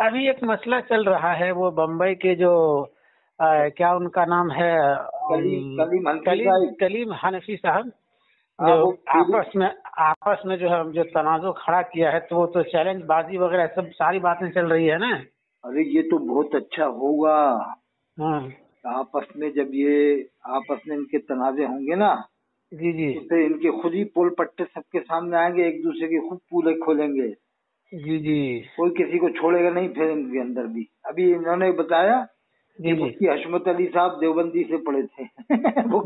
ابھی ایک مسئلہ چل رہا ہے، وہ بمبئی کے جو کیا ان کا نام ہے، کلیم حنفی صاحب، جو آپس میں جو ہے جو تنازع کھڑا کیا ہے، تو وہ تو چیلنج بازی وغیرہ سب ساری باتیں چل رہی ہے نا۔ ارے یہ تو بہت اچھا ہوگا، ہاں آپس میں جب یہ آپس میں ان کے تنازع ہوں گے نا، جی جی تو ان کے خود ہی پول پٹے سب کے سامنے آئیں گے، ایک دوسرے کے خود پولے کھولیں گے، جی جی کوئی کسی کو چھوڑے گا نہیں۔ پھر ان کے اندر بھی ابھی انہوں نے بتایا کہ مفتی حشمت علی صاحب دیوبندی سے پڑھے تھے وہ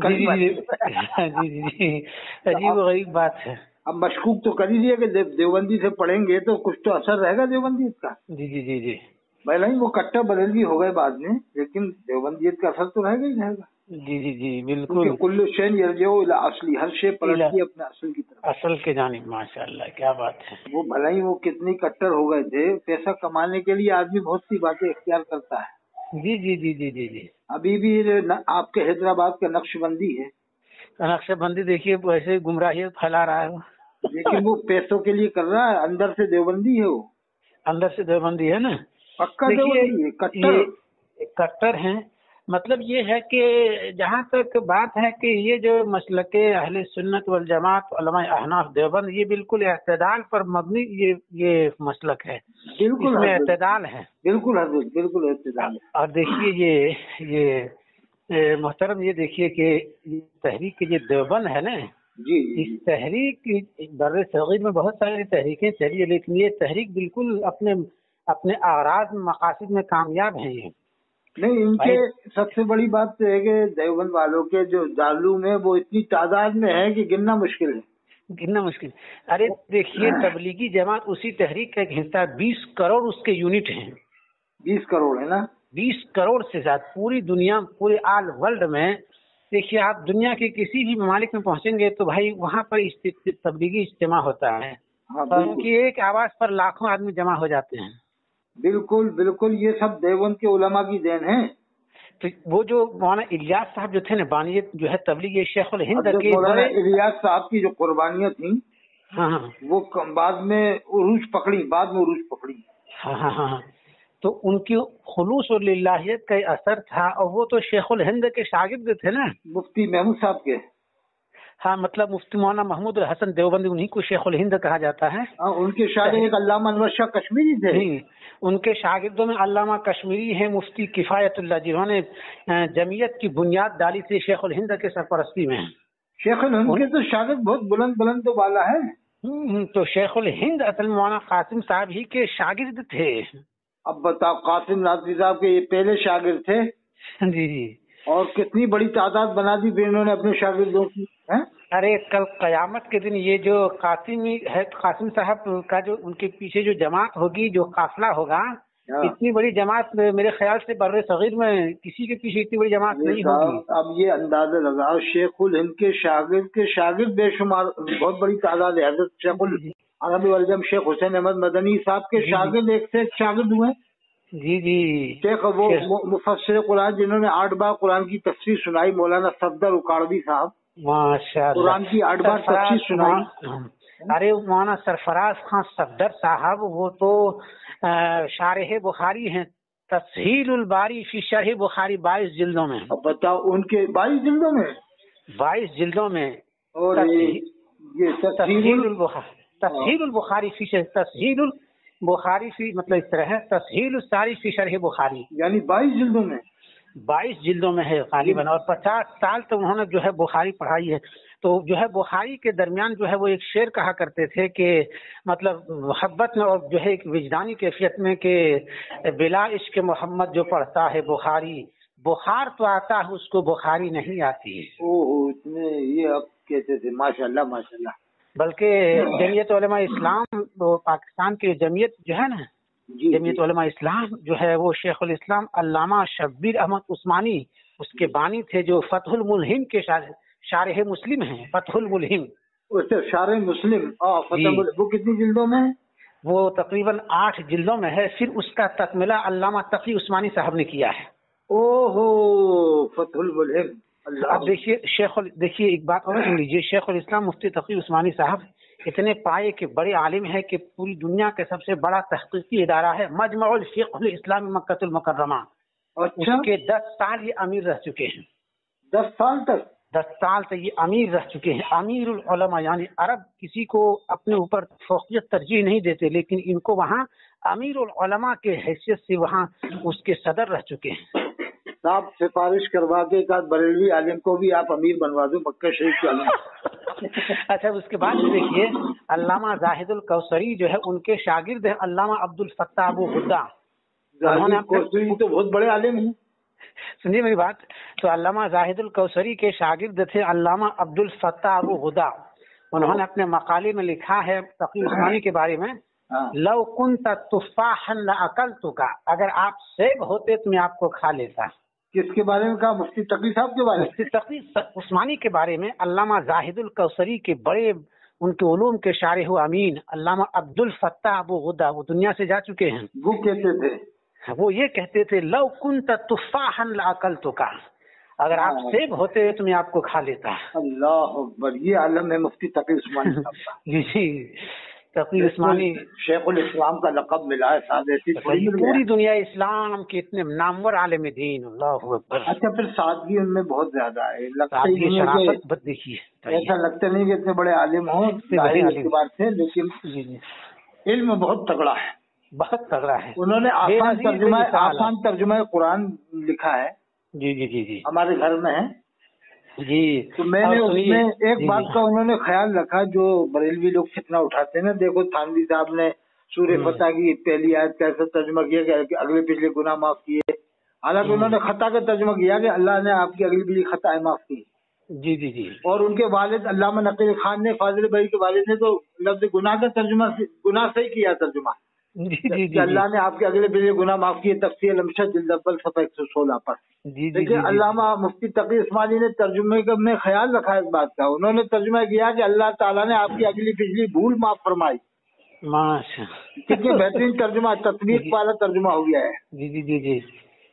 عجیب و غریب بات ہے۔ اب مشکوک تو کر ہی دیا کہ دیوبندی سے پڑھیں گے تو کچھ تو اثر رہے گا دیوبندیت کا۔ جی جی جی جی بھلے ہی وہ کٹا بدلوی ہو گئے بعد میں، لیکن دیوبندیت کا اثر تو رہے گا ہی رہے گا۔ جی جی جی بالکل، کل شین یرجع الی اصلی، ہر شے پلٹتی ہے اپنے اصل کی طرف، اصل کے جانب۔ ماشاء اللہ کیا بات ہے۔ وہ بھلا ہی وہ کتنی کٹر ہو گئے تھے، پیسہ کمانے کے لیے آدمی بہت سی باتیں اختیار کرتا ہے۔ جی جی جی جی جی جی ابھی بھی آپ کے حیدرآباد کا نقش بندی ہے، نقشہ بندی دیکھیے ویسے گمراہی پھیلا رہا ہے وہ، لیکن وہ پیسوں کے لیے کر رہا ہے، اندر سے دیوبندی ہے، وہ اندر سے دیوبندی ہے نا۔ پکا دیوبندی ہے، کٹر کٹر ہیں۔ مطلب یہ ہے کہ جہاں تک بات ہے کہ یہ جو مسلک اہل سنت والجماعت علماء احناف دیوبند، یہ بالکل اعتدال پر مبنی یہ مسلک ہے، بالکل اس میں اعتدال ہے، بالکل حضرت بالکل اعتدال ہے۔ اور دیکھیے یہ محترم، یہ دیکھیے کہ تحریک یہ دیوبند ہے نا، جی اس تحریک بر صغیر میں بہت ساری تحریکیں چلی، لیکن یہ تحریک بالکل اپنے اغراض مقاصد میں کامیاب ہیں۔ یہ نہیں، ان کے سب سے بڑی بات تو ہے کہ دیوبند والوں کے جو دارالعلوم ہے وہ اتنی تعداد میں ہے کہ گننا مشکل ہے، گننا مشکل۔ ارے دیکھیے تبلیغی جماعت اسی تحریک کا ایک حصہ، 20 کروڑ اس کے یونٹ ہیں، 20 کروڑ ہے نا، 20 کروڑ سے زیادہ پوری دنیا، پورے آل ورلڈ میں۔ دیکھیے آپ دنیا کے کسی بھی ممالک میں پہنچیں گے تو بھائی وہاں پر تبلیغی اجتماع ہوتا ہے، اور ان کی ایک آواز پر لاکھوں آدمی جمع ہو جاتے ہیں۔ بالکل بالکل، یہ سب دیوبند کے علماء کی دین ہے۔ تو وہ جو مولانا الیاس صاحب جو تھے نا بانی جو ہے تبلیغ شیخ الہند کے، مولانا الیاس صاحب کی جو قربانیاں تھیں ہاں وہ بعد میں عروج پکڑی، ہاں ہاں ہاں، تو ان کی خلوص اور للہیت کا اثر تھا، اور وہ تو شیخ الہند کے شاگرد تھے نا، مفتی محمود صاحب کے۔ ہاں مطلب مفتی مولانا محمود الحسن دیوبندی، انہی کو شیخ الہند کہا جاتا ہے۔ ان کے شاگرد ایک علامہ انور شاہ کشمیری تھے۔ ان کے شاگردوں میں علامہ کشمیری ہیں، مفتی کفایت اللہ، جنہوں نے جمعیت کی بنیاد ڈالی تھی، شیخ الہند کے سرپرستی میں۔ شیخ الہند کے تو شاگرد بہت بلند تو والا ہے۔ تو شیخ الہند اصل مولانا قاسم صاحب ہی کے شاگرد تھے۔ اب بتاؤ، قاسم نادری صاحب کے یہ پہلے شاگرد تھے، جی جی، اور کتنی بڑی تعداد بنا دی پھر انہوں نے اپنے شاگردوں کی۔ ارے کل قیامت کے دن یہ جو قاسم صاحب کا جو ان کے پیچھے جو جماعت ہوگی، جو قافلہ ہوگا، اتنی بڑی جماعت میرے خیال سے بر صغیر میں کسی کے پیچھے اتنی بڑی جماعت نہیں ہوگی۔ اب یہ اندازہ لگاؤ، شیخ الہند کے شاگرد بے شمار، بہت بڑی تعداد ہے۔ حضرت شیخ العرب والعجم شیخ حسین احمد مدنی صاحب کے شاگرد ایک سے ایک شاگرد ہوئے۔ جی جی، شیخ وہ مفسر قرآن جنہوں نے 8 بار قرآن کی تفسیر سنائی، مولانا صفدر اکاڑوی صاحب، ماشاء اللہ، قرآن کی 8 بار تفسیر سنائی۔ ارے مولانا سرفراز خان صفدر صاحب، وہ تو شارح بخاری ہیں، تسہیل الباری فی شرح بخاری 22 جلدوں میں۔ اب بتاؤ، ان کے 22 جلدوں میں، 22 جلدوں میں، اور یہ تسہیل البخاری فی شرح، تسہیل البخاری فی، مطلب اس طرح ہے، تسہیل الساری فی شرح بخاری، یعنی 22 جلدوں میں، 22 جلدوں میں ہے غالباً، اور 50 سال تو انہوں نے جو ہے بخاری پڑھائی ہے۔ تو جو ہے بخاری کے درمیان جو ہے وہ ایک شعر کہا کرتے تھے کہ مطلب محبت میں اور جو ہے ایک وجدانی کیفیت میں کہ بلا عشق محمد جو پڑھتا ہے بخاری، بخار تو آتا ہے اس کو بخاری نہیں آتی ہے۔ اتنے یہ اب کہتے تھے، ماشاءاللہ ماشاءاللہ۔ بلکہ جمعیت علماء اسلام پاکستان کی جمعیت جو ہے نا، جمعیت علماء اسلام جو ہے وہ شیخ الاسلام علامہ شبیر احمد عثمانی اس کے بانی تھے، جو فتح الملہم کے شارح مسلم ہیں۔ فتح الملہم، شارح مسلم، وہ کتنی جلدوں میں؟ وہ تقریباً 8 جلدوں میں ہے، پھر اس کا تکملہ علامہ تقی عثمانی صاحب نے کیا ہے۔ فتح الملہم۔ اب دیکھیے دیکھیے ایک بات اور سن لیجیے، شیخ الاسلام مفتی تقی عثمانی صاحب اتنے پائے کہ بڑے عالم ہے کہ پوری دنیا کے سب سے بڑا تحقیقی ادارہ ہے مجمع الفقہ الاسلامی مکہ المکرمہ. اچھا، اس کے 10 سال یہ امیر رہ چکے ہیں. 10 سال تک 10 سال سے یہ امیر رہ چکے ہیں. امیر العلماء، یعنی عرب کسی کو اپنے اوپر فوقیت ترجیح نہیں دیتے، لیکن ان کو وہاں امیر العلماء کے حیثیت سے وہاں اس کے صدر رہ چکے ہیں. صاحب سفارش کروا کے ایک آدھ بریلوی عالم کو بھی آپ امیر بنوا دو مکہ شریف کے عالم. اچھا، اس کے بعد دیکھیے علامہ زاہد الکوثری جو ہے ان کے شاگرد ہیں علامہ عبد الفتاح ابو غدہ. زاہد کوثری تو بہت بڑے عالم ہیں. سنیے میری بات. تو علامہ زاہد الکوثری کے شاگرد تھے علامہ عبد الفتاح ابو غدہ. انہوں نے اپنے مقالے میں لکھا ہے تقی عثمانی کے بارے میں، لو کنت تفاحا لاکلتک، اگر آپ سیب ہوتے تو میں آپ کو کھا لیتا. کس کے بارے میں کہا؟ مفتی تقی صاحب کے بارے میں. مفتی تقی عثمانی کے بارے میں. علامہ زاہد الکوثری کے بڑے ان کے علوم کے شارح و امین علامہ عبد الفتاح ابو غدہ وہ دنیا سے جا چکے ہیں. وہ کہتے تھے، وہ یہ کہتے تھے لو کنت تفاحا لاکلتک، اگر آپ سیب ہوتے تو میں آپ کو کھا لیتا. اللہ اکبر، یہ عالم ہے مفتی تقی عثمانی صاحب کا. جی جی، تقی عثمانی شیخ الاسلام کا لقب ملا ہے صاحب. ایسی پوری دنیا اسلام کے اتنے نامور عالم دین. اللہ اکبر. اچھا، پھر سادگی ان میں بہت زیادہ ہے. سادگی شرافت بت دیکھیے، ایسا لگتا نہیں کہ اتنے بڑے عالم ہوں اعتبار سے، لیکن علم بہت تگڑا ہے، بہت تگڑا ہے. انہوں نے آسان ترجمہ قرآن لکھا ہے. جی جی جی جی ہمارے گھر میں ہے جی. تو میں نے اس میں ایک بات کا انہوں نے خیال رکھا جو بریلوی لوگ فتنہ اٹھاتے ہیں نا. دیکھو تھانوی صاحب نے سورہ فتح کی پہلی آیت کا ایسا ترجمہ کیا کہ اگلے پچھلے گناہ معاف کیے. حالانکہ انہوں نے خطا کا ترجمہ کیا کہ اللہ نے آپ کی اگلی پچھلی خطائیں معاف کی. جی جی جی. اور ان کے والد علامہ نقیل خان نے، فاضل بھائی کے والد نے تو لفظ گناہ کا ترجمہ گناہ سے ہی کیا ترجمہ. کہ اللہ نے آپ کے اگلے پچھلے گناہ معاف کیے. تفسیر المشد جلد اول صفحہ 116 پر. لیکن علامہ مفتی تقی عثمانی نے ترجمے میں خیال رکھا اس بات کا. انہوں نے ترجمہ کیا کہ اللہ تعالیٰ نے آپ کی اگلی پچھلی بھول معاف فرمائی. کتنے بہترین ترجمہ، تطبیق والا ترجمہ ہو گیا ہے. جی جی جی جی.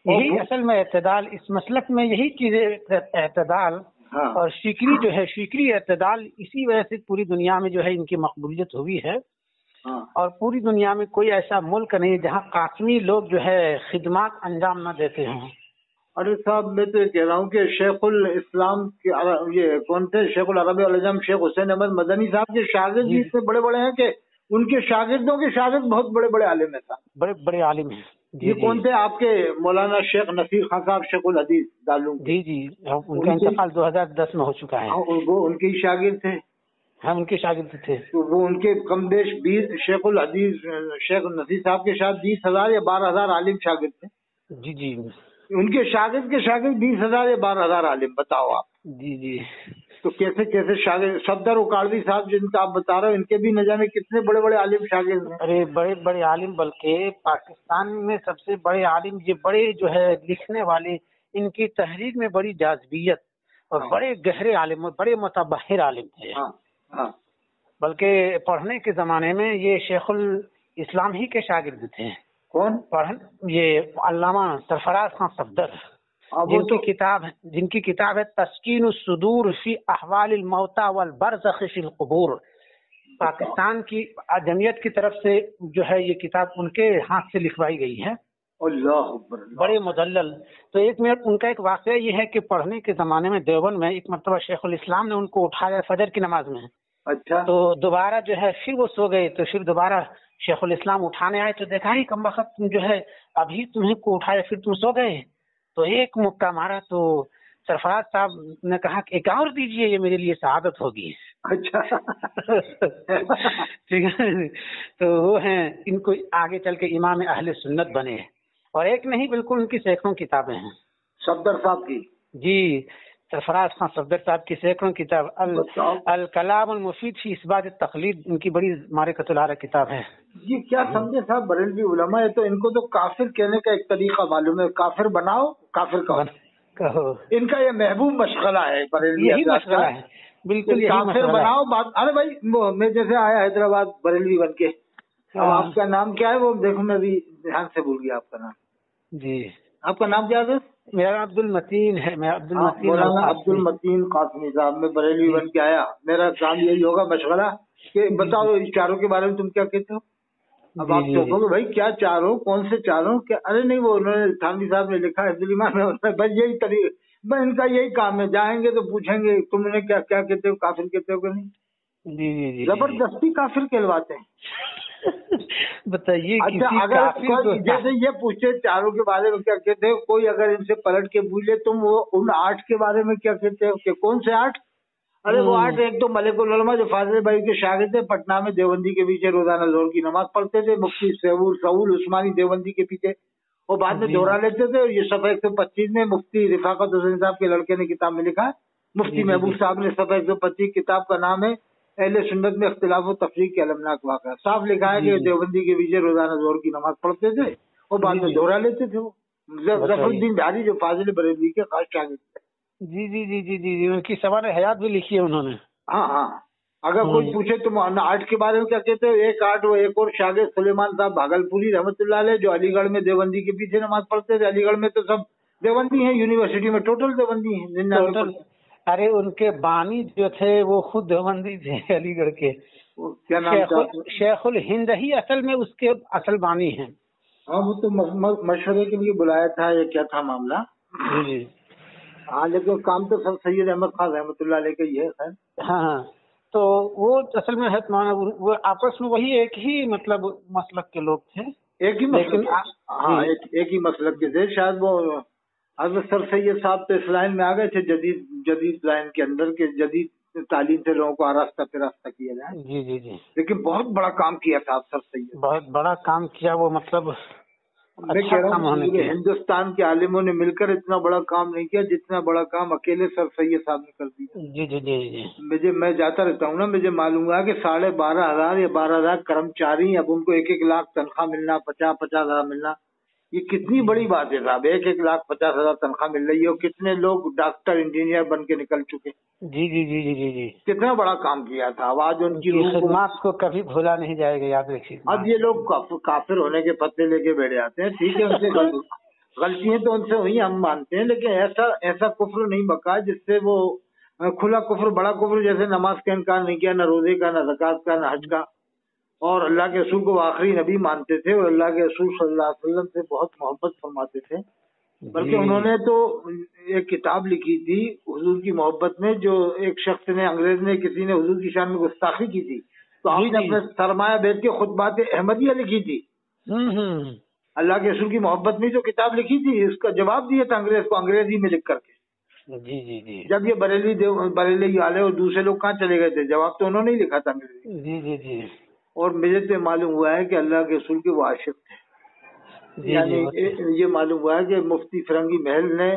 یہی اصل میں اعتدال، اس مسلک میں یہی چیزیں اعتدال اور شکری جو ہے، شکری اعتدال، اسی وجہ سے پوری دنیا میں جو ہے ان کی مقبولیت ہوئی ہے. اور پوری دنیا میں کوئی ایسا ملک نہیں جہاں قاسمی لوگ جو ہے خدمات انجام نہ دیتے ہوں. ارے صاحب، میں تو یہ کہہ رہا ہوں کہ شیخ الاسلام کے یہ کون تھے، شیخ العرب والعجم شیخ حسین احمد مدنی صاحب کے شاگرد بھی اتنے بڑے بڑے ہیں کہ ان کے شاگردوں کے شاگرد بہت بڑے بڑے عالم ہیں صاحب. بڑے بڑے عالم ہیں. یہ کون تھے آپ کے؟ مولانا شیخ نصیر خان صاحب شیخ الحدیث دارالعلوم. جی جی، ان کا انتقال 2010 میں ہو چکا ہے. وہ ان کے ہی شاگرد تھے. ہم ان کے شاگرد تھے. تو وہ ان کے کم بیش 20 شیخ الحدیث شیخ نصیر صاحب کے ساتھ 20,000 یا 12,000 عالم شاگرد تھے. جی جی. ان کے شاگرد 20,000 یا 12,000 عالم. بتاؤ آپ. جی جی. تو کیسے شاگرد؟ صفدر اکاڑوی صاحب جن کا آپ بتا رہے ہو، ان کے بھی نہ جانے کتنے بڑے بڑے عالم شاگرد ہیں. ارے بڑے بڑے عالم، بلکہ پاکستان میں سب سے بڑے عالم یہ بڑے جو ہے لکھنے والے، ان کی تحریر میں بڑی جاذبیت اور بڑے گہرے عالم، بڑے متبحر عالم تھے. بلکہ پڑھنے کے زمانے میں یہ شیخ الاسلام ہی کے شاگرد تھے. کون؟ یہ علامہ سرفراز خان صفدر، جن کی کتاب ہے تسکین الصدور فی احوال الموتى والبرزخ فی القبور. پاکستان کی جمعیت کی طرف سے جو ہے یہ کتاب ان کے ہاتھ سے لکھوائی گئی ہے. اللہ بڑے مدلل. تو ایک منٹ، ان کا ایک واقعہ یہ ہے کہ پڑھنے کے زمانے میں دیوبند میں ایک مرتبہ شیخ الاسلام نے ان کو اٹھایا فجر کی نماز میں. اچھا. تو دوبارہ جو ہے پھر وہ سو گئے، تو پھر دوبارہ شیخ الاسلام اٹھانے آئے تو دیکھا ہی کم وقت تم جو ہے ابھی تمہیں کو اٹھایا پھر تم سو گئے. تو ایک مکہ مارا تو سرفراز صاحب نے کہا کہ ایک اور دیجئے، یہ میرے لیے سعادت ہوگی. اچھا. ٹھیک ہے. تو وہ ہیں، ان کو آگے چل کے امام اہل سنت بنے. اور ایک نہیں، بالکل ان کی سینکڑوں کتابیں ہیں. صفدر صاحب کی؟ جی، سرفراز خان صفدر صاحب کی سینکڑوں کتاب. الکلام المفید فی اثبات التقلید ان کی بڑی معرکۃ العارف کتاب ہے. یہ کیا سمجھے صاحب، بریلوی علماء ہے تو ان کو تو کافر کہنے کا ایک طریقہ معلوم ہے. کافر بناؤ، کافر کہو. ان کا یہ محبوب مشغلہ ہے بریلوی. یہی مشغلہ ہے، بالکل کافر بناؤ بات. ارے بھائی، میں جیسے آیا حیدرآباد بریلوی بن کے، اب آپ کا نام کیا ہے وہ دیکھو، میں بھی دھیان سے بھول گیا آپ کا نام. جی. आपका नाम क्या है? मेरा नाम अब्दुल मतीन है। मैं अब्दुल मतीन कासमी साहब, मैं बरेली बन के आया। मेरा काम यही होगा मशवरा कि बताओ इस चारों के बारे में तुम क्या कहते हो। अब आप चौंकोगे भाई क्या चारों, कौन से चारों क्या? अरे नहीं, वो उन्होंने थानवी साहब ने लिखा है दिलीमान में, बस यही तरीका, इनका यही काम है। जाएंगे तो पूछेंगे तुमने क्या क्या कहते हो, काफिर कहते हो कि नहीं। जी जबरदस्ती काफिर कहलवाते हैं। बताइए। अच्छा, अगर जैसे ये पूछे चारों के बारे में क्या कहते हो, कोई अगर इनसे पलट के पूछे तुम वो उन 8 के बारे में क्या कहते हो, कि कौन से 8? अरे वो 8, एक तो मलिकुल उलमा जो फाजिल भाई के शागिर्द थे, पटना में देवबंदी के पीछे रोजाना जोहर की नमाज पढ़ते थे, मुफ्ती सऊल उस्मानी देवबंदी के पीछे, वो बाद में दोहरा लेते थे। ये सफ़ा 125 में मुफ्ती रिफाकत हुसैन साहब के लड़के ने किताब में लिखा, मुफ्ती महबूब साहब ने सफ़ा 125, किताब का नाम है अहले सुन्नत में इख्तिलाफ व तफरीक के अलमनाक वाक़ा। साफ लिखा है कि देवबंदी के पीछे रोजाना जोहर की नमाज पढ़ते थे, वो बाद में दोहरा लेते थे। वो जफरुद्दीन धारी जो फाजिल बरेलवी के खास शागिर्द थे। जी, उनकी सवाल हयात भी लिखी है उन्होंने। हाँ, अगर कोई पूछे तुम 8 के बारे में क्या कहते हो, एक 8 वो एक और शागिर्द सुलेमान साहब भागलपुरी रहमतुल्लाह अलैह जो अलीगढ़ में देवबंदी के पीछे नमाज पढ़ते थे। अलीगढ़ में तो सब देवबंदी है, यूनिवर्सिटी में टोटल देवबंदी है। अरे उनके बानी जो थे वो खुद देवबंदी थे अलीगढ़ के। क्या नाम था? शेखुल हिंद ही असल में उसके असल बानी हैं। हाँ, वो तो मशवरे के लिए बुलाया था, ये क्या था मामला। जी। हाँ, लेकिन काम तो सब सैयद अहमद खान रहमतुल्लाह अलैह का ही है। हाँ, तो वो असल में है वो आपस में वही एक ही मतलब मसलक के लोग थे, एक ही मसलक। हाँ, एक ही मसलक के थे। शायद वो हज़रत सर सैयद साहब तो इस लाइन में आ गए थे, जदीद लाइन के अंदर के जदीद तालीम से लोगों को आरास्ता फिरास्ता किया जाए। जी। लेकिन बहुत बड़ा काम किया था सर सैयद, बहुत बड़ा काम किया वो, मतलब मैं कह रहा हूँ हिंदुस्तान के आलिमों ने मिलकर इतना बड़ा काम नहीं किया जितना बड़ा काम अकेले सर सैयद साहब ने कर दिया। जी। मैं जाता रहता हूँ ना, मुझे मालूम हुआ कि 12,500 या 12,000 कर्मचारी, अब उनको 1-1 लाख तनख्वाह मिलना, 50-50 हजार मिलना, ये कितनी बड़ी बात है साहब। 1-1 लाख 50 हजार तनख्वाह मिल रही है, और कितने लोग डॉक्टर इंजीनियर बन के निकल चुके। जी। कितना बड़ा काम किया था। आज उनकी खिदमत को कभी भूला नहीं जाएगा, याद रखिए। अब ये लोग काफिर होने के पत्ते लेके बैठ जाते हैं। ठीक है, उनसे गलतियां तो उनसे हुई, हम मानते हैं, लेकिन ऐसा कुफ्र नहीं बका जिससे वो खुला कुफ्र, बड़ा कुफ्र, जैसे नमाज का इनकार नहीं किया, न रोजे का, न ज़कात का, न हज का, और अल्लाह के रसूल को आखिरी नबी मानते थे, और अल्लाह के रसूल सल्लल्लाहु अलैहि वसल्लम से बहुत मोहब्बत फरमाते थे। बल्कि उन्होंने तो एक किताब लिखी थी हुजूर की मोहब्बत में, जो एक शख्स ने, अंग्रेज ने, किसी ने हुजूर की शान में गुस्ताखी की थी, तो आपने अपने सरमाया बैठ के खुतबात अहमदिया लिखी थी। अल्लाह के रसूल की मोहब्बत में जो किताब लिखी थी, उसका जवाब दिया था अंग्रेज को, अंग्रेजी में लिख करके। जी। जब ये बरेली वाले और दूसरे लोग कहाँ चले गए थे, जवाब तो उन्होंने ही लिखा था अंग्रेजी। जी। और मुझे तो मालूम हुआ है कि अल्लाह के रसूल के वो आशिक थे। यानी ये मालूम हुआ है कि मुफ्ती फिरंगी महल ने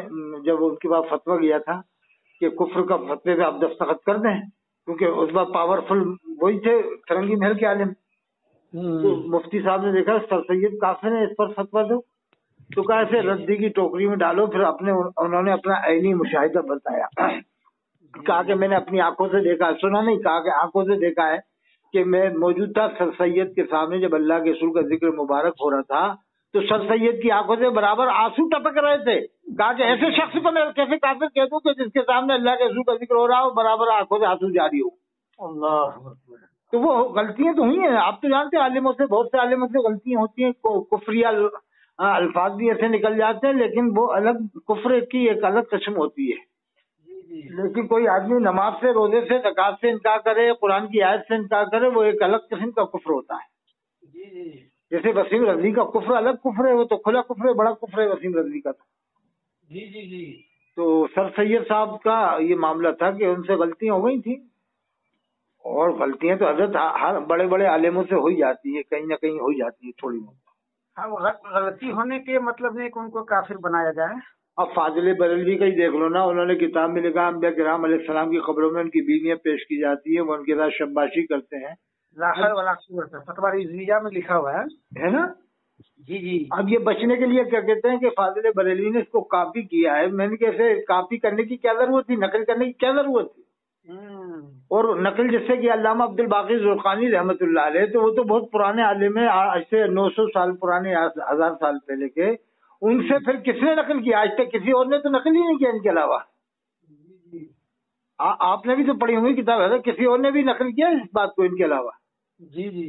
जब उनके पास फतवा गया था कि कुफ्र का फतवे पे आप दस्तखत कर दें, क्योंकि उस बार पावरफुल वही थे फिरंगी महल के आलिम, तो मुफ्ती साहब ने देखा सर सैयद काफिर है, इस पर फतवा दो, तो कहा ऐसे रद्दी की टोकरी में डालो। फिर उन्होंने अपना ऐनी मुशाहिदा बताया, कहा कि मैंने अपनी आंखों से देखा, सुना नहीं, कहा कि आंखों से देखा है कि मैं मौजूद था सर सैयद के सामने जब अल्लाह के रसूल का जिक्र मुबारक हो रहा था, तो सर सैयद की आंखों से बराबर आंसू टपक रहे थे। कहा कि ऐसे शख्स को मैं कैसे काफिर कह दूं कि जिसके सामने अल्लाह के रसूल का जिक्र हो रहा हो, बराबर आंखों से आंसू जारी हो। अल्लाह, तो वो गलतियां तो हुई हैं। आप तो जानते हैं आलिमों से, बहुत से आलिमों से गलतियां होती हैं, कुफरिया अल्फाज भी ऐसे निकल जाते हैं, लेकिन वो अलग कुफ्र की एक अलग किस्म होती है। लेकिन कोई आदमी नमाज से, रोजे से, ज़कात से इनकार करे, कुरान की आयत से इनकार करे, वो एक अलग किस्म का कुफ्र होता है। जैसे वसीम रजवी का कुफ्र अलग कुफ्र है, वो तो खुला कुफ्र है, बड़ा कुफ्र है वसीम रजवी का। जी। तो सर सैयद साहब का ये मामला था कि उनसे गलतियां हो गई थी, और गलतियां तो हजरत हर बड़े बड़े आलिमों से हो ही जाती है, कहीं ना कहीं हो ही जाती है थोड़ी बहुत। हाँ, गलती होने के मतलब नहीं कि उनको काफिर बनाया जाए। अब फाजिल बरेलवी का ही देख लो ना, उन्होंने किताब में लिखा अंबिया किराम अलैहिस्सलाम की कब्रों में उनकी बीवियां पेश की जाती है, वो उनके साथ शब्बाशी करते हैं। फतवा रिज़विया में लिखा हुआ है ना। जी। अब ये बचने के लिए क्या कहते हैं कि फाजिल बरेलवी ने इसको कॉपी किया है। मैंने कैसे कॉपी करने की क्या जरूरत थी, नकल करने की क्या जरूरत थी। और नकल जिससे कि अल्लामा अब्दुल बाकी ज़ुरक़ानी रहमतुल्लाह अलैह, तो वो तो बहुत पुराने आलिम है, आज से 900 साल पुराने, 1000 साल पहले के, उनसे फिर किसने नकल किया? आज तक किसी और ने तो नकल ही नहीं किया इनके अलावा। आपने भी तो पढ़ी होंगी किताब है, किसी और ने भी नकल किया इस बात को इनके अलावा? जी जी,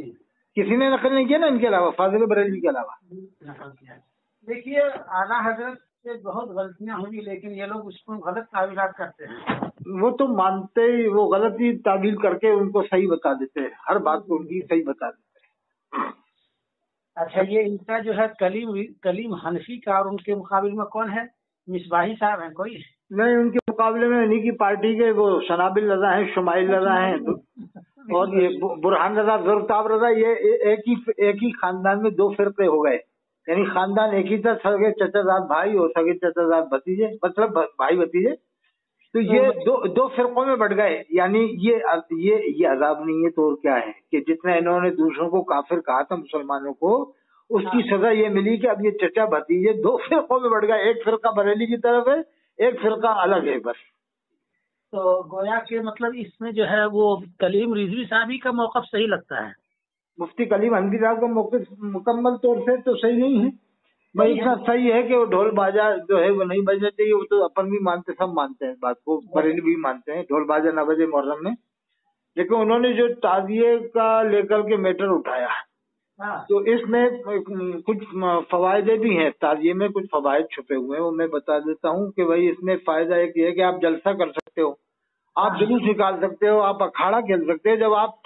किसी ने नकल नहीं किया ना इनके अलावा, फाजिल बरेलवी के अलावा। देखिए आला हजरत से बहुत गलतियां हुई, लेकिन ये लोग उसको गलत तावीलात करते हैं। वो तो मानते ही, वो गलती तावील करके उनको सही बता देते हैं, हर बात को उनकी सही बता देते हैं। अच्छा, ये इनका जो है कलीम हनफी का, और उनके मुकाबले में कौन है? मिसबाही साहब हैं कोई? नहीं, उनके मुकाबले में इन्हीं की पार्टी के वो शनाबिल रजा हैं, शुमाइल रजा हैं, और ये बुरहान रजा, ज़ुल्ताब रजा, ये एक ही खानदान में दो फिरके हो गए। यानी खानदान एक ही था, सगे चचाजाद भाई और सगे चचाजाद भतीजे, मतलब भाई भतीजे, तो ये दो फिरकों में बढ़ गए। यानी ये अजाब नहीं है तो और क्या है कि जितना इन्होंने दूसरों को काफिर कहा था मुसलमानों को, उसकी सजा ये मिली कि अब ये चचा भतीजे दो फिरकों में बढ़ गए। एक फिरका बरेली की तरफ है, एक फिरका अलग है बस। तो गोया के मतलब इसमें जो है वो कलीम रिजवी साहब ही का मौक़िफ़ सही लगता है। मुफ्ती कलीम हनफी साहब का मौक़िफ़ मुकम्मल तौर से तो सही नहीं है, भाई इतना सही है कि वो ढोल बाजा जो है वो नहीं बजना चाहिए। वो तो अपन भी मानते, सब मानते हैं इस बात को, बरेली भी मानते हैं ढोल बाजा न बजे मुहर्रम में। लेकिन उन्होंने जो ताज़िये का लेकर के मैटर उठाया, तो इसमें कुछ फवायदे भी हैं, ताज़िये में कुछ फवायद छुपे हुए हैं, वो मैं बता देता हूँ कि भाई इसमें फायदा एक ये है कि आप जलसा कर सकते हो, आप जुलूस निकाल सकते हो, आप अखाड़ा खेल सकते हो। जब आप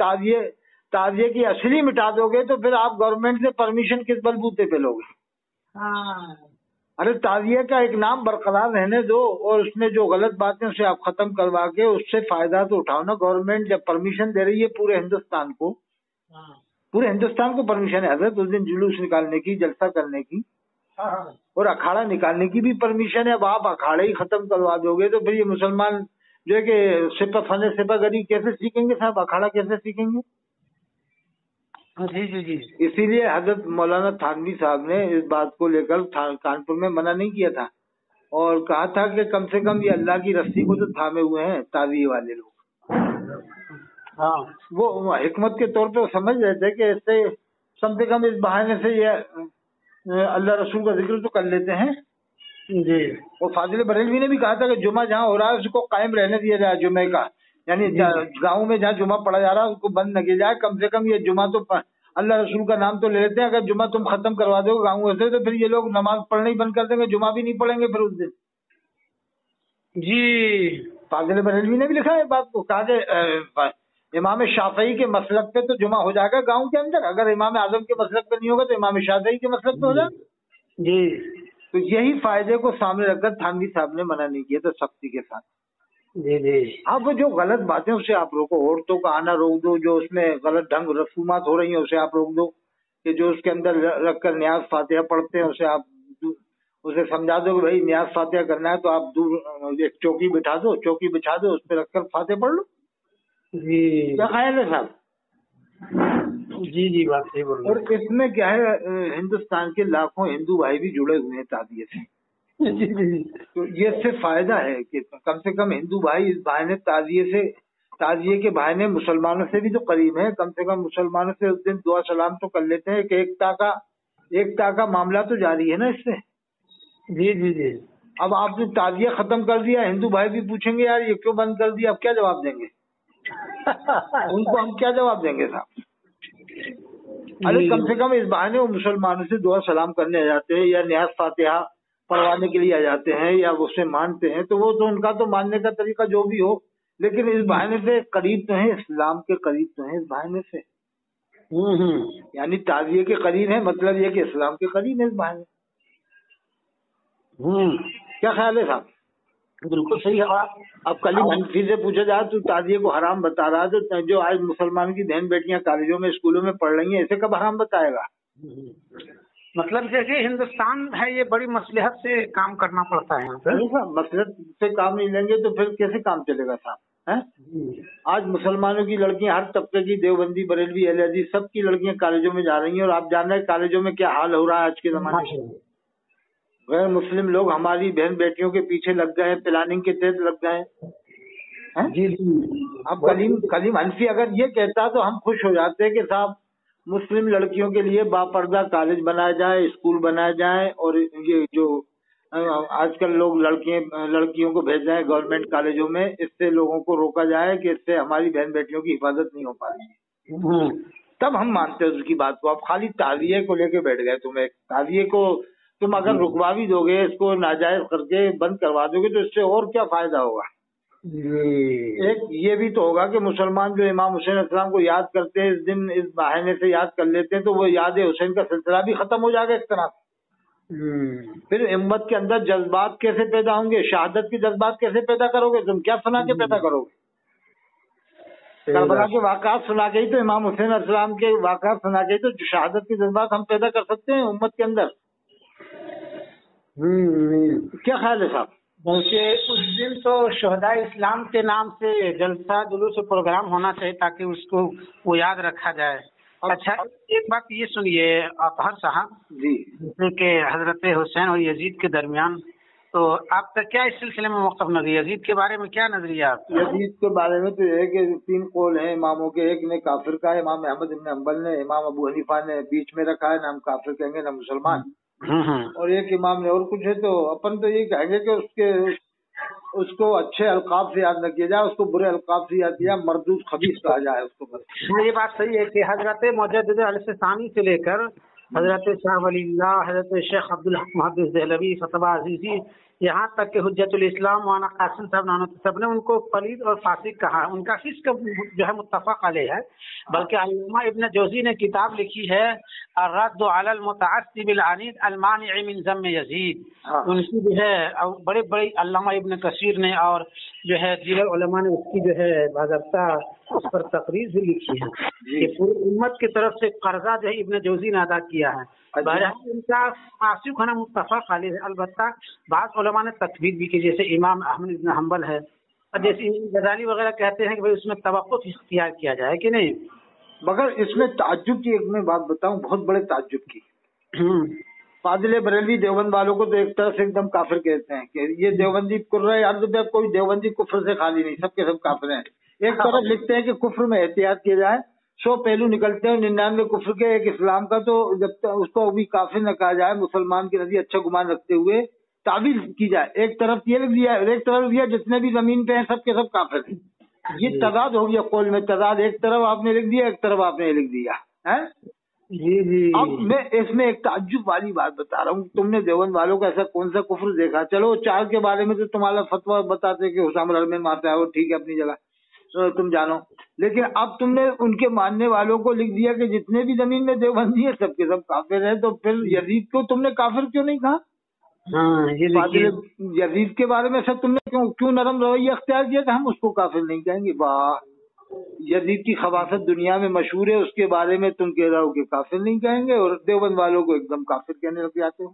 ताज़िये की असली मिटा दोगे तो फिर आप गवर्नमेंट से परमिशन किस बलबूते पे लोगे? अरे ताज़िये का एक नाम बरकरार रहने दो, और उसमें जो गलत बातें उसे आप खत्म करवा के उससे फायदा तो उठाओ ना। गवर्नमेंट जब परमिशन दे रही है पूरे हिंदुस्तान को परमिशन है हजरत उस दिन जुलूस निकालने की, जलसा करने की, और अखाड़ा निकालने की भी परमिशन है। अब आप अखाड़े ही खत्म करवा दोगे तो फिर ये मुसलमान जो है कि सिपागरी कैसे सीखेंगे साहब, अखाड़ा कैसे सीखेंगे? जी। इसीलिए हजरत मौलाना थानवी साहब ने इस बात को लेकर कानपुर में मना नहीं किया था, और कहा था कि कम से कम ये अल्लाह की रस्सी को तो थामे हुए हैं ताज़िये वाले लोग। वो हिकमत के तौर पे वो समझ रहे थे कि इससे कम से कम इस बहाने से ये अल्लाह रसूल का जिक्र तो कर लेते हैं जी। और फाजिल बरेलवी ने भी कहा था कि जुमा जहाँ हो रहा है उसको कायम रहने दिया जाए, जुमे का, यानी गाँव में जहाँ जुमा पढ़ा जा रहा है उसको बंद न किया जाए। कम से कम ये जुमा तो अल्लाह रसूल का नाम तो ले लेते हैं। अगर जुमा तुम खत्म करवा दो गाँव से तो फिर ये लोग नमाज पढ़ना ही बंद कर देंगे, जुमा भी नहीं पढ़ेंगे फिर उस दिन जी। फाजिल बरेलवी ने भी लिखा है बात को, कहा कि इमाम शाफई के मसलक पे तो जुमा हो जाएगा गांव के अंदर, अगर इमाम आजम के मसलक पे नहीं होगा तो इमाम शाफई के मसलक पे हो जाएगा जी। तो यही फायदे को सामने रखकर थानवी साहब ने मना नहीं किया था सख्ती के साथ जी। अब जो गलत बातें उसे आप रोको, औरतों का आना रोक दो, जो उसमें गलत ढंग रसूमात हो रही है उसे आप रोक दो, कि जो उसके अंदर रखकर न्याज फातिहा पढ़ते हैं उसे समझा दो कि भाई न्याज फातिहा करना है तो आप दूर एक चौकी बिठा दो, चौकी बिछा दो, उस पर रखकर फातिहा पढ़ लो जी। क्या ख्याल है साहब? जी बात सही बोल रहे हैं। और इसमें क्या है, हिंदुस्तान के लाखों हिंदू भाई भी जुड़े हुए हैं ताज़िये से जी। तो ये इससे फायदा है कि कम से कम हिंदू भाई इस बहाने ताज़िये के बहाने मुसलमानों से भी तो करीब है, कम से कम मुसलमानों से उस दिन दुआ सलाम तो कर लेते हैं कि एकता का मामला तो जारी है ना इससे जी। अब आपने ताज़िया खत्म कर दिया, हिंदू भाई भी पूछेंगे यार ये क्यों बंद कर दिया, अब क्या जवाब देंगे? उनको हम क्या जवाब देंगे साहब? अरे कम से कम इस बहाने वो मुसलमानों से दुआ सलाम करने आ जाते हैं, या न्याज फातिहा पढ़वाने के लिए आ जाते हैं, या उसे मानते हैं, तो वो तो उनका तो मानने का तरीका जो भी हो, लेकिन इस बहाने से करीब तो है, इस्लाम के करीब तो है इस बहाने से यानी ताज़िये के करीब है, मतलब ये कि इस्लाम के करीब है इस बहाने। क्या ख्याल है साहब? बिल्कुल सही है। अब कलीम हनफी से पूछा जाए तो ताज़िये को हराम बता रहा है, तो जो आज मुसलमान की बहन बेटियां कॉलेजों में स्कूलों में पढ़ रही हैं, इसे कब हराम बताएगा? मतलब जैसे हिंदुस्तान है ये बड़ी मसलहत से काम करना पड़ता है। मसलहत से काम नहीं लेंगे तो फिर कैसे काम चलेगा साहब? आज मुसलमानों की लड़कियां हर तबके की, देवबंदी, बरेलवी, अहले सबकी लड़कियां कॉलेजों में जा रही हैं, और आप जान रहे हैं कॉलेजों में क्या हाल हो रहा है आज के जमाने में। गैर मुस्लिम लोग हमारी बहन बेटियों के पीछे लग गए हैं, प्लानिंग के तहत लग गए हैं जी। अब कलीम हनफी अगर ये कहता तो हम खुश हो जाते कि साहब مسلم لڑکیوں کے لیے باپردہ کالج بنایا جائے، اسکول بنائے جائیں، اور یہ جو آج کل لوگ لڑکیوں کو بھیج رہے ہیں گورنمنٹ کالجوں میں، اس سے لوگوں کو روکا جائے کہ اس سے ہماری بہن بیٹیوں کی حفاظت نہیں ہو پا رہی ہے، تب ہم مانتے ہیں اس کی بات کو۔ آپ خالی تعزیے کو لے کے بیٹھ گئے، تم ایک تعزیے کو تم اگر رکوا بھی دو گے، اس کو ناجائز کر کے بند کروا دو گے، تو اس سے اور کیا فائدہ ہوگا؟ ایک یہ بھی تو ہوگا کہ مسلمان جو امام حسین علیہ السلام کو یاد کرتے ہیں، اس دن اس بہانے سے یاد کر لیتے ہیں، تو وہ یاد حسین کا سلسلہ بھی ختم ہو جائے گا اس طرح۔ پھر امت کے اندر جذبات کیسے پیدا ہوں گے؟ شہادت کے جذبات کیسے پیدا کرو گے؟ تم کیا سنا کے پیدا کرو گے؟ کربلا کے واقعات سنا کے ہی تو، امام حسین علیہ السلام کے واقعات سنا کے ہی تو شہادت کے جذبات ہم پیدا کر سکتے ہیں امت کے اندر۔ کیا خیال ہے صاحب؟ بلکہ اس دن تو شہداء اسلام کے نام سے جلسہ جلوس پروگرام ہونا چاہیے تاکہ اس کو وہ یاد رکھا جائے۔ اچھا ایک بات یہ سنیے اطہر صاحب جی، کہ حضرت حسین اور یزید کے درمیان تو آپ کا کیا اس سلسلے میں موقف نظریہ؟ یزید کے بارے میں کیا نظریہ آپ کا؟ یزید کے بارے میں تو یہ ہے کہ 3 قول ہیں اماموں کے، ایک نے کافر کا ہے، امام احمد بن حنبل نے، امام ابو حنیفہ نے بیچ میں رکھا ہے، نہ ہم کافر کہیں گے نہ مسلمان، اور ایک امام نے اور کچھ ہے۔ تو اپن تو یہ کہیں گے کہ اس کو اچھے القاب سے یاد نہ کیا جائے، اس کو برے القاب سے یاد کیا جائے، مردود خبیث کہا جائے اس کو بس۔ یہ بات صحیح ہے کہ حضرت مجدد علیہ ثانی سے لے کر حضرت شاہ ولی اللہ، حضرت شیخ عبدالحق محدث دہلوی، فتویٰ عزیزی، یہاں تک کہ حجت الاسلام مولانا قاسم صاحب نانوتوی صاحب نے ان کو پلید اور فاسق کہا، ان کا فسق جو ہے متفق علیہ ہے۔ بلکہ علامہ ابن جوزی نے کتاب لکھی ہے الرد علی المتعصب العنید المانع من ذم یزید، ان کی جو ہے بڑے بڑے علامہ ابن کثیر نے اور جو ہے دیگر علماء نے اس کی جو ہے باضابطہ اس پر تقریر بھی لکھی ہے کہ پوری امت کی طرف سے قرضہ جو ہے ابن جوزی نے ادا کیا ہے۔ بہرحال ان کا فاسق ہونا متفق علیہ ہے، البتہ بعض علماء نے تکفیر بھی کی، جیسے امام احمد بن حنبل ہے، اور جیسے غزالی وغیرہ کہتے ہیں کہ بھائی اس میں توقف اختیار کیا جائے کہ نہیں۔ مگر اس میں تعجب کی ایک میں بات بتاؤں، بہت بڑے تعجب کی، فاضل بریلوی دیوبند والوں کو تو ایک طرح سے ایک دم کافر کہتے ہیں کہ یہ دیوبندی قرۂ ارض پہ کوئی دیوبندی کفر سے خالی نہیں، سب کے سب کافر ہیں۔ ایک طرف لکھتے ہیں کہ کفر میں احتیاط کیا جائے، 100 پہلو نکلتے ہیں، 99 کفر کے، ایک اسلام کا، تو جب تک اس کو بھی کافر نہ کہا جائے، مسلمان کے نزدیک اچھا گمان رکھتے ہوئے تعویل کی جائے۔ ایک طرف یہ لکھ دیا، ایک طرف دیا جتنے بھی زمین پہ ہیں سب کے سب کافر ہیں۔ یہ تضاد ہو گیا قول میں، تضاد، ایک طرف آپ نے لکھ دیا، ایک طرف آپ نے لکھ دیا ہے۔ اب میں اس میں ایک تعجب والی بات بتا رہا ہوں، تم نے دیوبند والوں کا ایسا کون سا کفر دیکھا؟ چلو 4 کے بارے میں تو تمہارا فتویٰ بتاتے کہ حسام الحرمین مارتا ہے، وہ ٹھیک ہے اپنی جگہ، تم جانو، لیکن اب تم نے ان کے ماننے والوں کو لکھ دیا کہ جتنے بھی زمین میں دیوبندی ہے سب کے سب کافر ہیں، تو پھر یزید کو تم نے کافر کیوں نہیں کہا؟ یزید کے بارے میں سب تم نے کیوں نرم رویہ اختیار کیا کہ ہم اس کو کافر نہیں کہیں گے؟ واہ، یزید کی خباثت دنیا میں مشہور ہے، اس کے بارے میں تم کہہ رہے ہو کہ کافر نہیں کہیں گے، اور دیوبند والوں کو ایک دم کافر کہنے لگ جاتے ہو۔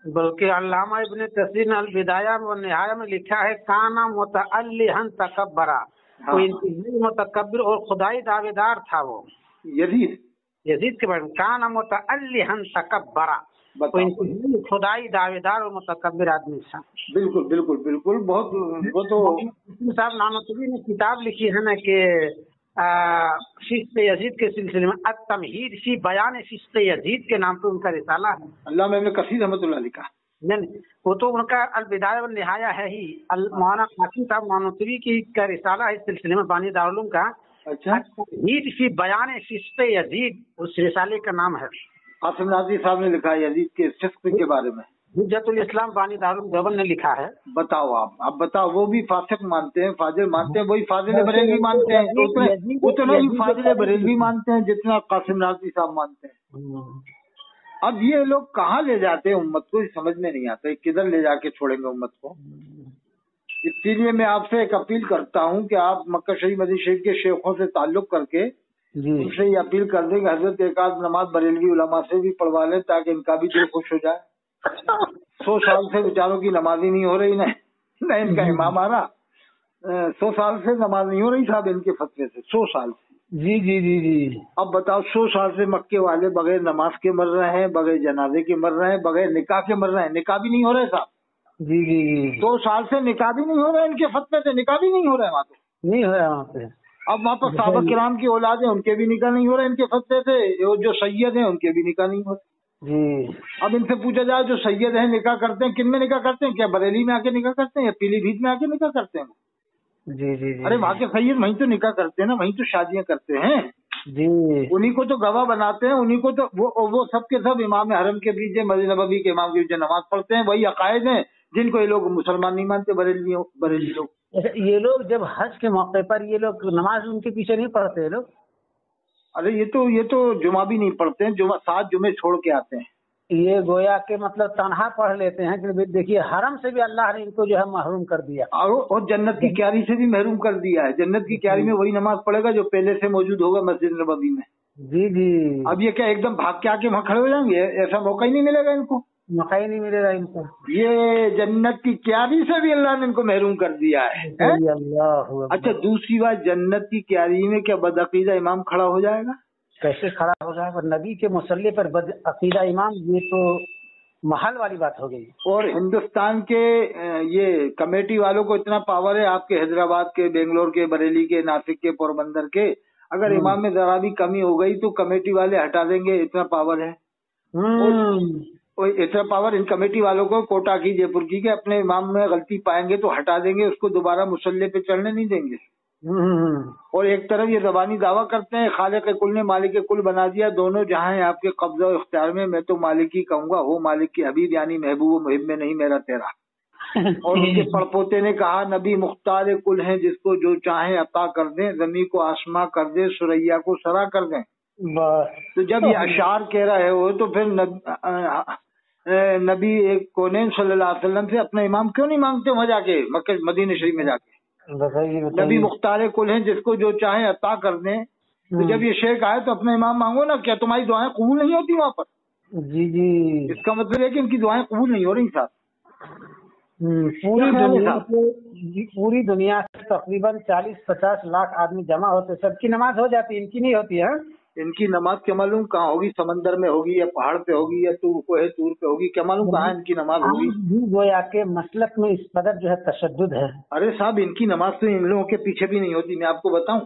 بلکہ علامہ ابن کثیر نے البدایہ و نہایہ میں لکھا ہے کانا متعلہا تکبرا، کوئی انتہائی متکبر اور خدائی دعوے دار تھا وہ یزید کے بارے میں، کانا متعلہا تکبرا، کوئی انتہائی خدائی دعوے دار اور متکبر آدمی تھا۔ بالکل بالکل بالکل، بہت وہ تو صاحب نانوتوی نے کتاب لکھی ہے نا کہ فسق یزید کے سلسلے میں التمہید فی بیان فسق یزید کے نام پہ ان کا رسالہ ہے، علامہ ابن کثیر رحمۃ اللہ علیہ کا۔ نہیں، وہ تو ان کا البدایہ والنہایہ ہے ہی، مولانا قاسم صاحب نانوتوی کی کا رسالہ ہے اس سلسلے میں، بانی دارالعلوم کا، التمہید فی بیان فسق یزید، اس رسالے کا نام ہے۔ قاسم ناظری صاحب نے لکھا ہے یزید کے فسق کے بارے میں، حجت الاسلام بانی دارالعلوم دیوبند نے لکھا ہے۔ بتاؤ آپ بتاؤ، وہ بھی فاسق مانتے ہیں، فاضل مانتے ہیں، وہی فاضل بریلوی مانتے ہیں، اتنا ہی فاضل بریلوی مانتے ہیں جتنا قاسم ناظری صاحب مانتے ہیں۔ اب یہ لوگ کہاں لے جاتے ہیں امت کو، سمجھ میں نہیں آتا کدھر لے جا کے چھوڑیں گے امت کو۔ اسی لیے میں آپ سے ایک اپیل کرتا ہوں کہ آپ مکہ شریف مدینہ شریف کے شیخوں سے تعلق کر کے ان سے یہ اپیل کر دیں کہ حضرت ایک آدھ نماز بریلوی علماء سے بھی پڑھوا لیں تاکہ ان کا بھی دل خوش ہو جائے۔ 100 سال سے بیچاروں کی نماز ہی نہیں ہو رہی، نہ ان کا امام آ رہا، 100 سال سے نماز نہیں ہو رہی صاحب ان کے فتوے سے، 100 سال سے۔ جی اب بتاؤ 100 سال سے مکے والے بغیر نماز کے مر رہے ہیں، بغیر جنازے کے مر رہے ہیں، بغیر نکاح کے مر رہے ہیں، نکاح بھی نہیں ہو رہے صاحب۔ 100 سال سے نکاح بھی نہیں ہو رہا ہے، ان کے فتوے سے نکاح بھی نہیں ہو رہا ہے، وہاں تو نہیں ہو رہا ہے وہاں پہ۔ अब वहाँ पर साहबा किराम की औलाद है, उनके भी निकाह नहीं हो रहे इनके फतवे से, जो सैयद हैं उनके भी निकाह नहीं हो रहे जी। अब इनसे पूछा जाए जो सैयद हैं निकाह करते हैं, किन में निकाह करते हैं? क्या बरेली में आके निकाह करते हैं या पीलीभीत में आके निकाह करते हैं? जी जी जी। अरे वहाँ के सैयद वहीं तो निकाह करते हैं ना, वहीं तो शादियां करते हैं जी। उन्हीं को तो गवाह बनाते हैं, उन्हीं को तो वो सब के सब इमाम हरम के बीच मस्जिद नबवी के इमाम के बीच नमाज पढ़ते हैं। वही अकायद हैं जिनको ये लोग मुसलमान नहीं मानते, बरेली लोग। ये लोग जब हज के मौके पर ये लोग नमाज उनके पीछे नहीं पढ़ते ये लोग? अरे ये तो जुमा भी नहीं पढ़ते हैं, जुमा 7 जुमे छोड़ के आते हैं। ये गोया के मतलब तनहा पढ़ लेते हैं कि देखिए हरम से भी अल्लाह ने इनको जो है महरूम कर दिया, और जन्नत की क्यारी से भी महरूम कर दिया है। जन्नत की क्यारी में वही नमाज पढ़ेगा जो पहले से मौजूद होगा मस्जिद नबवी में। जी जी। अब ये क्या एकदम भाग के आके वहाँ खड़े हो जाएंगे? ऐसा मौका ही नहीं मिलेगा इनको, मौका ही नहीं मिलेगा इनको। ये जन्नत की क्यारी से भी अल्लाह ने इनको महरूम कर दिया है। अल्लाह। अच्छा दूसरी बात, जन्नत की क्यारी में क्या बदअकीदा इमाम खड़ा हो जाएगा? कैसे खड़ा हो जाएगा? नबी के मुसल्ले पर बदअकीदा इमाम, ये तो महल वाली बात हो गई। और हिंदुस्तान के ये कमेटी वालों को इतना पावर है, आपके हैदराबाद के, बेंगलोर के, बरेली के, नासिक के, पोरबंदर के, अगर इमाम में जरा भी कमी हो गई तो कमेटी वाले हटा देंगे, इतना पावर है। इतना पावर इन कमेटी वालों को, कोटा की, जयपुर की, के अपने इमाम में गलती पाएंगे तो हटा देंगे, उसको दोबारा मुसल्ले पे चढ़ने नहीं देंगे। और एक तरफ ये ज़बानी दावा करते हैं खालिक कुल ने मालिक कुल बना दिया, दोनों जहां हैं आपके कब्जा और इख्तियार में, मैं तो मालिक ही कहूंगा, हो मालिक की हबीब यानी महबूब मुहिब में नहीं मेरा तेरा। और उनके पड़पोते ने कहा नबी मुख्तार कुल हैं, जिसको जो चाहे अता कर दें, जमी को आसमां कर दे, सुरैया को सरा कर दें। तो जब ये अशार कह रहे हो तो फिर नबी एक कौनैन सल्लल्लाहु अलैहि वसल्लम से अपना इमाम क्यों नहीं मांगते वहां जाके, मक्का मदीना शरीफ में जाके? नबी मुख्तार कुल हैं, जिसको जो चाहे अता कर दें। तो जब ये शेख आए तो अपना इमाम मांगो ना, क्या तुम्हारी दुआएं कबूल नहीं होती वहाँ पर? जी जी। इसका मतलब है कि इनकी दुआएं कबूल नहीं हो रही साहब। पूरी दुनिया से तकरीबन 40-50 लाख आदमी जमा होते, सबकी नमाज हो जाती, इनकी नहीं होती है। इनकी नमाज क्या मालूम कहाँ होगी, समंदर में होगी या पहाड़ पे होगी या तूर पे होगी, क्या मालूम कहाँ इनकी नमाज होगी। गोया के मसलक में इस कदर जो है तशद्दुद है। अरे साहब इनकी नमाज तो इन लोगों के पीछे भी नहीं होती। मैं आपको बताऊं,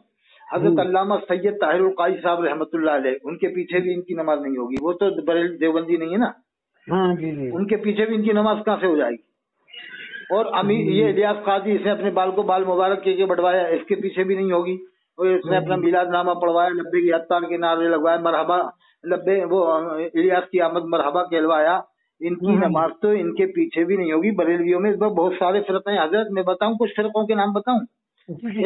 हजरत अल्लामा सैयद ताहिरुल काजी साहब रहमतुल्लाह अलैह, उनके पीछे भी इनकी नमाज नहीं होगी। वो तो बरेली देवबंदी नहीं है ना। हाँ जी जी। उनके पीछे भी इनकी नमाज कहाँ से हो जाएगी? और अमीर ये इलियास काजी, इसने अपने बाल को बाल मुबारक के बढ़वाया, इसके पीछे भी नहीं होगी। और इसने अपना मिलाद नामा पढ़वाया, लब्बे की हत्तार के नारे लगवाए, मरहबा लब्बे, वो इलियास की आमद मरहबा कहलवाया, इनकी नमाज तो इनके पीछे भी नहीं होगी। बरेलियों में इस बार बहुत सारे फिरके हैं हजरत, मैं बताऊं कुछ फिरकों के नाम बताऊं।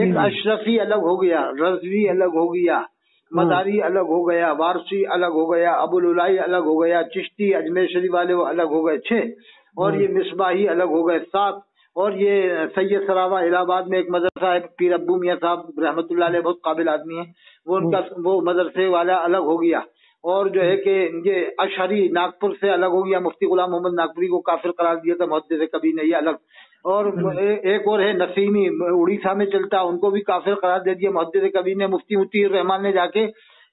एक अशरफी अलग हो गया, रजवी अलग हो गया, मदारी अलग हो गया, वारसी अलग हो गया, अबुल उलाई अलग हो गया, चिश्ती अजमेर शरीफ वाले वो अलग हो गए 6, और ये मिसबाही अलग हो गए 7, और ये सैयद सरावा इलाहाबाद में एक मदरसा है, पीर अब्बू मियां साहब रहमतुल्लाह अलैह, बहुत काबिल आदमी है वो, उनका वो मदरसे वाला अलग हो गया। और जो है कि ये अशहरी नागपुर से अलग हो गया, मुफ्ती गुलाम मोहम्मद नागपुरी को काफिर करार दिया था मुहद्दिस कबीर ने, ये अलग। और एक और है नसीमी, उड़ीसा में चलता है, उनको भी काफिर करार दे दिया मुहद्दिस कबीर ने। मुफ्ती मुतीर रहमान ने जाके,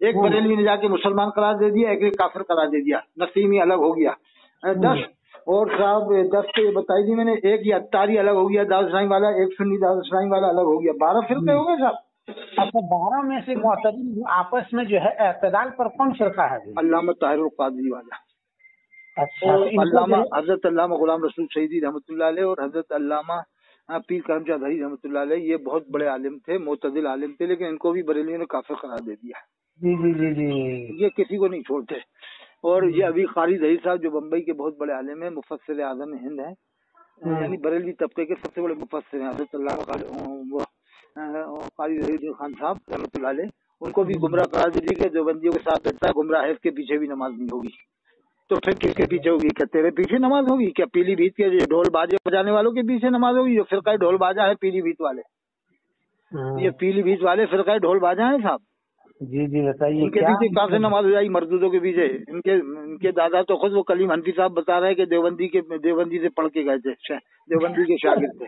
एक बरेलवी ने जाके मुसलमान करार दे दिया, एक काफिर करार दे दिया, नसीमी अलग हो गया 10। और साहब 10 तो ये बताई दी मैंने, एक ये अत्तारी अलग हो गया दाऊद इस्लामी वाला, एक सुन्नी दाऊद इस्लामी वाला अलग हो गया, 12 फिरके हो गए साहब। अच्छा 12 में से मुअतदिल आपस में जो है एतदाल पर कौन फिरका है? अल्लामा ताहिरुल कादरी वाला। अच्छा अल्लामा हजरत अल्लामा गुलाम रसूल शहीदी रहमतुल्लाह अलैह और हजरत अल्लामा पीर करमचंद हरी रहमतुल्लाह अलैह, ये बहुत बड़े आलिम थे, मुअतदिल आलिम थे, लेकिन इनको भी बरेलियों ने काफिर करार दे दिया। जी जी जी जी, ये किसी को नहीं छोड़ते। और ये अभी कारी दही साहब जो बम्बई के बहुत बड़े आलिम है, मुफस्सिर आज़म हिंद है, यानी बरेली तबके के सबसे बड़े मुफस्सिर हैं, हजरत अल्लामा कारी दही खान साहब रहमतुल्लाह अलैह, उनको भी गुमराह करार दे दिया कि देवबंदियों के साथ बैठता है गुमराह है, इसके पीछे भी नमाज नहीं होगी। तो फिर किसके पीछे होगी? क्या तेरे पीछे नमाज होगी? क्या पीलीभीत के ढोल बाजे बजाने वालों के पीछे नमाज होगी? जो फिरका ढोल बाजा है पीलीभीत वाले, ये पीलीभीत वाले फिरका ढोल बाजा है साहब। जी जी बताइए, इनके पीछे कहाँ से नमाज हो जाएगी? मर्दूदों के पीछे। इनके दादा तो खुद वो कलीम हनफी साहब बता रहे हैं कि देवबंदी से पढ़ के गए थे, देवबंदी के शागिर्द थे।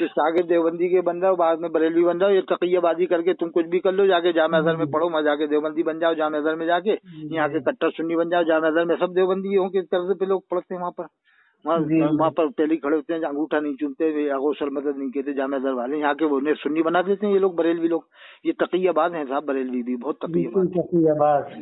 शागिर्द देवबंदी के बन जाओ, बाद में बरेलवी बन जाओ, ये तकियाबाजी करके तुम कुछ भी कर लो, जाके जामे अज़हर में पढ़ो, वहाँ जाके देवबंदी बन जाओ, जामे अज़हर में जाके यहाँ के कट्टर सुन्नी बन जाओ, जामे अज़हर में सब देवबंदी के तर्ज पे लोग पढ़ते हैं वहाँ पर। وہاں پر پہلے کھڑے ہوتے ہیں، انگوٹھا نہیں چومتے، غوث المدد نہیں کہتے، جامع در والے یہاں کے وہ سنی بنا دیتے ہیں یہ لوگ، بریلوی لوگ، یہ تقی آباد ہیں صاحب، بریلوی بھی بہت تقی آباد